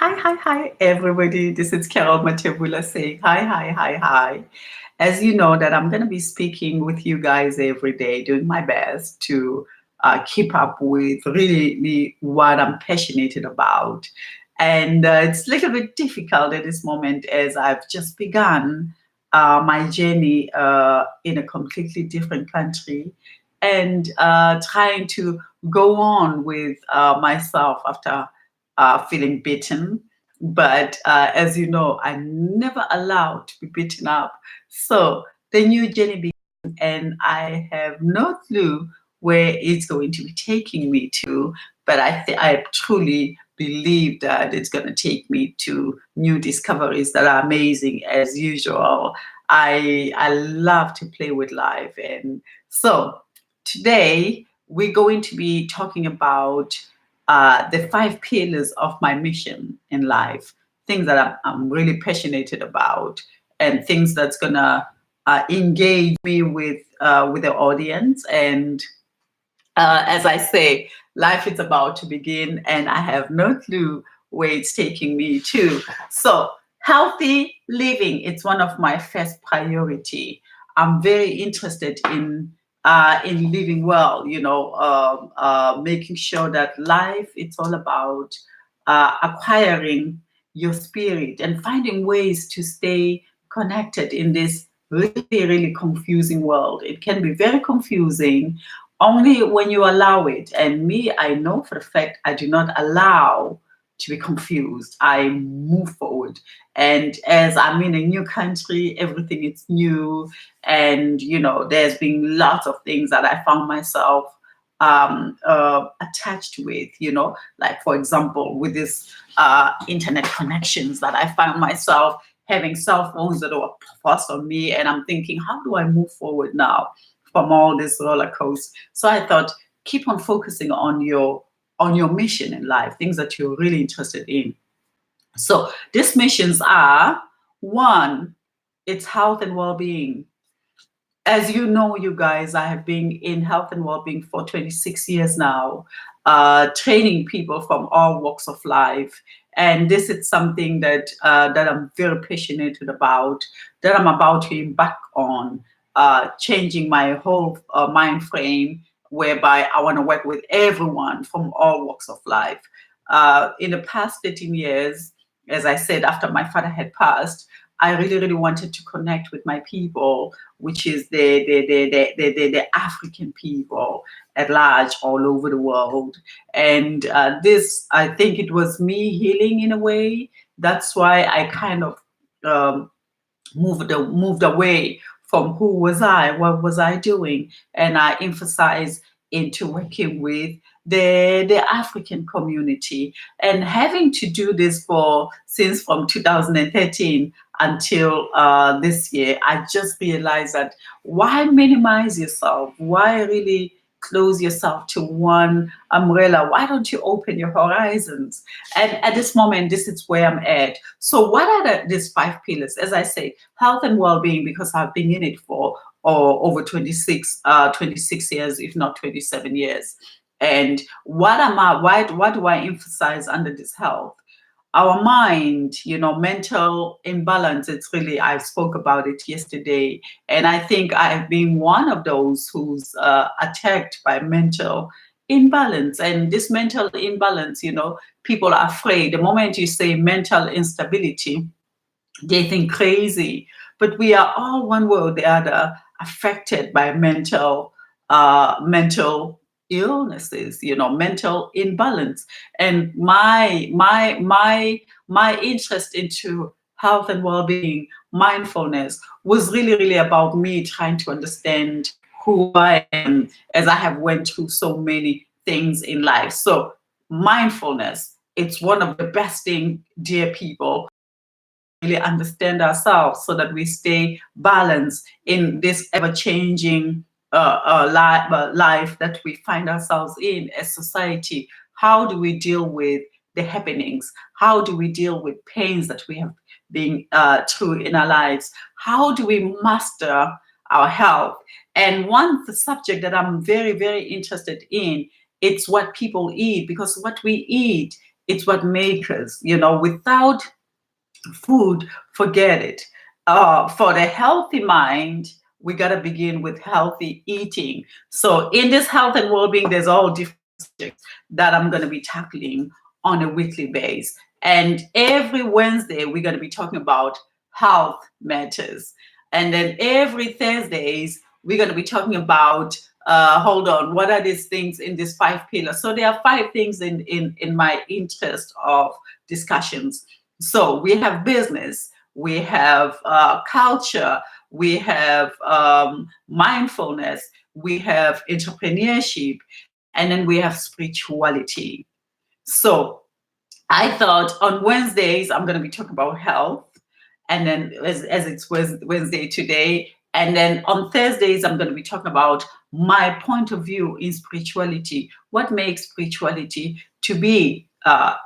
Hi, everybody. This is Carol Matebula saying hi. As you know, that I'm going to be speaking with you guys every day, doing my best to keep up with really what I'm passionate about. And it's a little bit difficult at this moment as I've just begun my journey in a completely different country and trying to go on with myself after feeling beaten. But as you know, I'm never allowed to be beaten up. So the new journey begins, and I have no clue where it's going to be taking me to. But I truly believe that it's going to take me to new discoveries that are amazing as usual. I love to play with life, and so today we're going to be talking about the five pillars of my mission in life, things that I'm really passionate about, and things that's gonna engage me with the audience. And as I say, life is about to begin, and I have no clue where it's taking me to. So, healthy living, it's one of my first priority. I'm very interested in living well. Making sure that life it's all about acquiring your spirit and finding ways to stay connected in this really confusing world. It can be very confusing only when you allow it. And me, I know for a fact I do not allow to be confused. I move forward. And as I'm in a new country, everything is new. And, there's been lots of things that I found myself attached with, like, for example, with this internet connections that I found myself having cell phones that were forced on me. And I'm thinking, how do I move forward now from all this roller coaster? So I thought, keep on focusing on your mission in life, things that you're really interested in. So these missions are: one, it's health and well-being. As you know, you guys, I have been in health and well-being for 26 years now, training people from all walks of life. And this is something that I'm very passionate about, that I'm about to embark on, changing my whole mind frame, whereby I want to work with everyone from all walks of life. In the past 13 years, as I said, after my father had passed, I really wanted to connect with my people, which is the African people at large all over the world. And this, I think it was me healing in a way. That's why I kind of um, moved away from who was I, what was I doing, and I emphasized into working with the African community, and having to do this for since from 2013 until this year. I just realized that why minimize yourself? Why really close yourself to one umbrella? Why don't you open your horizons? And at this moment, this is where I'm at. So, what are these five pillars? As I say, health and well-being, because I've been in it for over 26 years, if not 27 years. And what do I emphasize under this health? Our mind, mental imbalance, it's really, I spoke about it yesterday. And I think I've been one of those who's attacked by mental imbalance. And this mental imbalance, people are afraid. The moment you say mental instability, they think crazy. But we are all one way or the other affected by mental illnesses, mental imbalance. And my interest into health and well-being, mindfulness, was really about me trying to understand who I am, as I have went through so many things in life. So mindfulness, it's one of the best things, dear people, really understand ourselves so that we stay balanced in this ever-changing life that we find ourselves in as society. How do we deal with the happenings? How do we deal with pains that we have been through in our lives? How do we master our health? And one the subject that I'm very interested in, it's what people eat, because what we eat It's what makes us. Without food, forget it. For the healthy mind, we got to begin with healthy eating. So in this health and well-being, there's all different subjects that I'm going to be tackling on a weekly basis. And every Wednesday, we're going to be talking about health matters. And then every Thursdays, we're going to be talking about, hold on, what are these things in these 5 pillars? So there are 5 things in my interest of discussions. So we have business, we have culture, we have mindfulness, we have entrepreneurship, and then we have spirituality. So I thought on Wednesdays, I'm going to be talking about health. And then as it's Wednesday today. And then on Thursdays, I'm going to be talking about my point of view in spirituality. What makes spirituality to be, to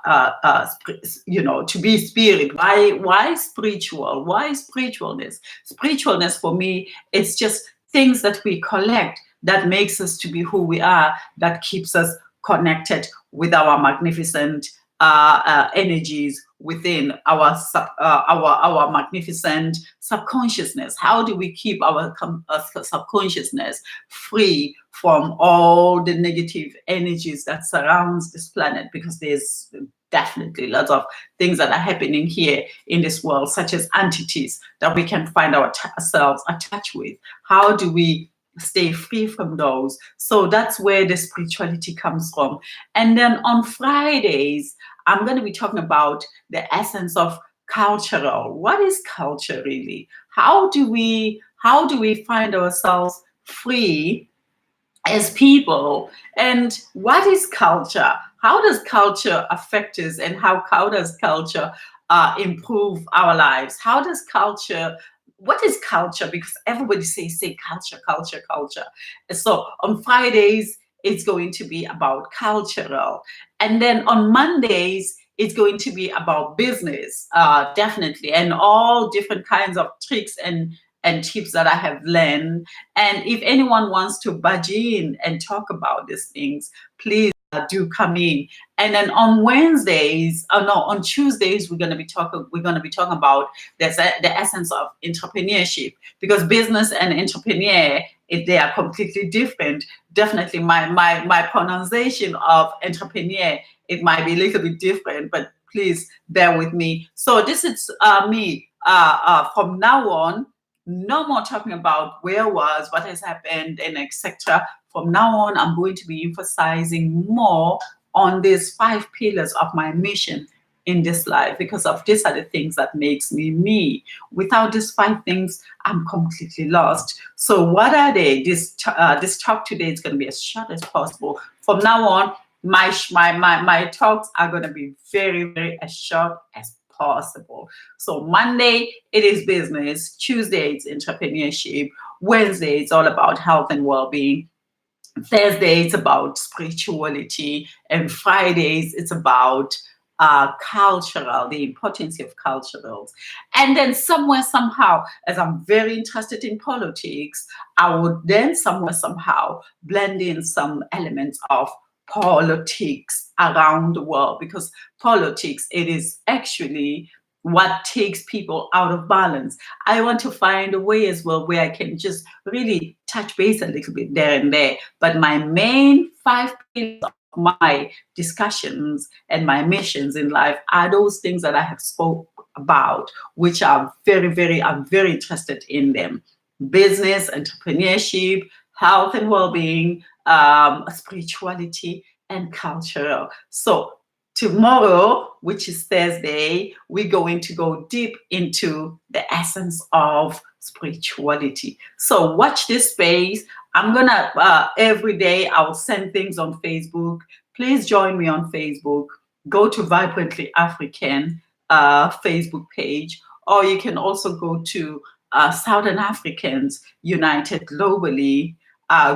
be spirit? Why spiritual? Why spiritualness? Spiritualness for me, it's just things that we collect that makes us to be who we are, that keeps us connected with our magnificent energies within our magnificent subconsciousness. How do we keep our subconsciousness free from all the negative energies that surrounds this planet? Because there's definitely lots of things that are happening here in this world, such as entities that we can find ourselves attached with. How do we stay free from those? So that's where the spirituality comes from. And then on Fridays, I'm going to be talking about the essence of cultural. What is culture really? How do we find ourselves free as people? And what is culture? How does culture affect us? And how does culture improve our lives? How does culture, what is culture? Because everybody say culture, culture, culture. And so on Fridays, it's going to be about cultural. And then on Mondays, it's going to be about business, definitely, and all different kinds of tricks and tips that I have learned. And if anyone wants to budge in and talk about these things, please do come in. And then on Wednesdays, no, on Tuesdays, we're going to be talking about the essence of entrepreneurship, because business and entrepreneur, they are completely different. Definitely, my pronunciation of entrepreneur, it might be a little bit different, but please bear with me. So this is me. From now on, no more talking about where was, what has happened, and etc. From now on, I'm going to be emphasizing more on these 5 pillars of my mission in this life, because of these are the things that makes me me. Without these 5 things, I'm completely lost. So what are they? This talk today is going to be as short as possible. From now on, my talks are going to be very, very as short as possible. So Monday, it is business. Tuesday, it's entrepreneurship. Wednesday, it's all about health and well-being. Thursday, it's about spirituality. And Fridays, it's about cultural, the importance of culturals. And then somewhere, somehow, as I'm very interested in politics, I would then somewhere, somehow blend in some elements of politics around the world, because politics, it is actually what takes people out of balance. I want to find a way as well where I can just really touch base a little bit there and there. But my main 5 pillars of my discussions and my missions in life are those things that I have spoke about, which are I'm very interested in them. Business, entrepreneurship, health and well-being, spirituality, and cultural. So tomorrow, which is Thursday, we're going to go deep into the essence of spirituality. So watch this space. I'm gonna every day I'll send things on Facebook. Please join me on Facebook. Go to Vibrantly African Facebook page, or you can also go to Southern Africans United Globally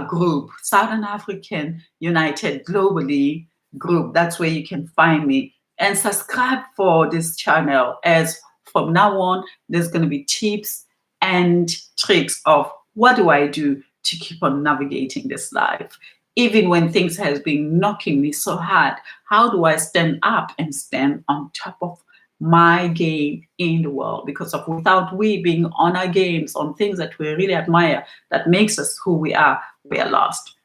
group, Southern African United Globally group. That's where you can find me, and subscribe for this channel, as from now on there's going to be tips and tricks of what do I do to keep on navigating this life. even when things has been knocking me so hard, how do I stand up and stand on top of my game in the world? Because of without we being on our games, on things that we really admire, that makes us who we are lost.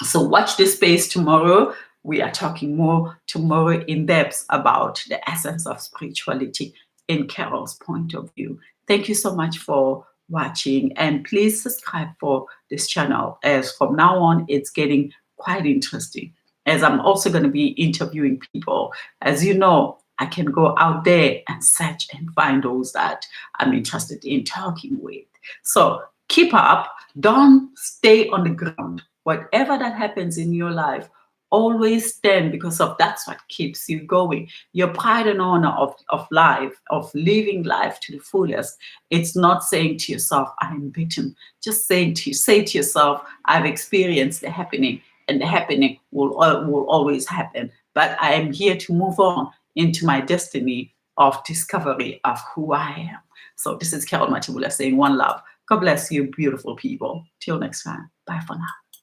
So watch this space tomorrow. We are talking more tomorrow in depth about the essence of spirituality in Carol's point of view. Thank you so much for watching, and please subscribe for this channel, as from now on it's getting quite interesting, as I'm also going to be interviewing people. As you know, I can go out there and search and find those that I'm interested in talking with. So keep up, don't stay on the ground. Whatever that happens in your life, always stand, because of that's what keeps you going. Your pride and honor of life, of living life to the fullest. It's not saying to yourself, I am beaten. Just say to yourself, I've experienced the happening, and the happening will always happen. But I am here to move on into my destiny of discovery of who I am. So this is Carol Matibula saying one love. God bless you, beautiful people. Till next time. Bye for now.